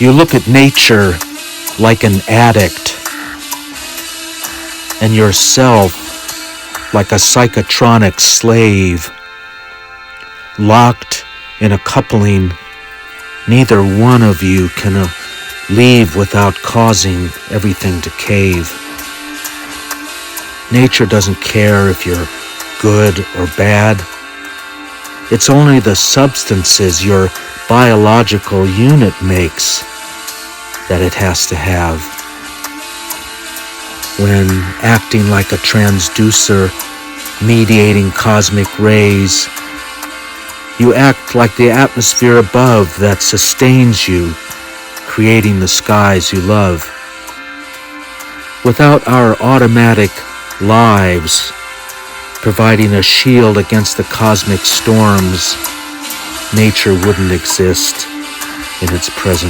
You look at nature like an addict, and yourself like a psychotronic slave, locked in a coupling. Neither one of you can leave without causing everything to cave. Nature doesn't care if you're good or bad. It's only the substances your biological unit makes that it has to have. When acting like a transducer, mediating cosmic rays, you act like the atmosphere above that sustains you, creating the skies you love. Without our automatic lives, providing a shield against the cosmic storms, nature wouldn't exist in its present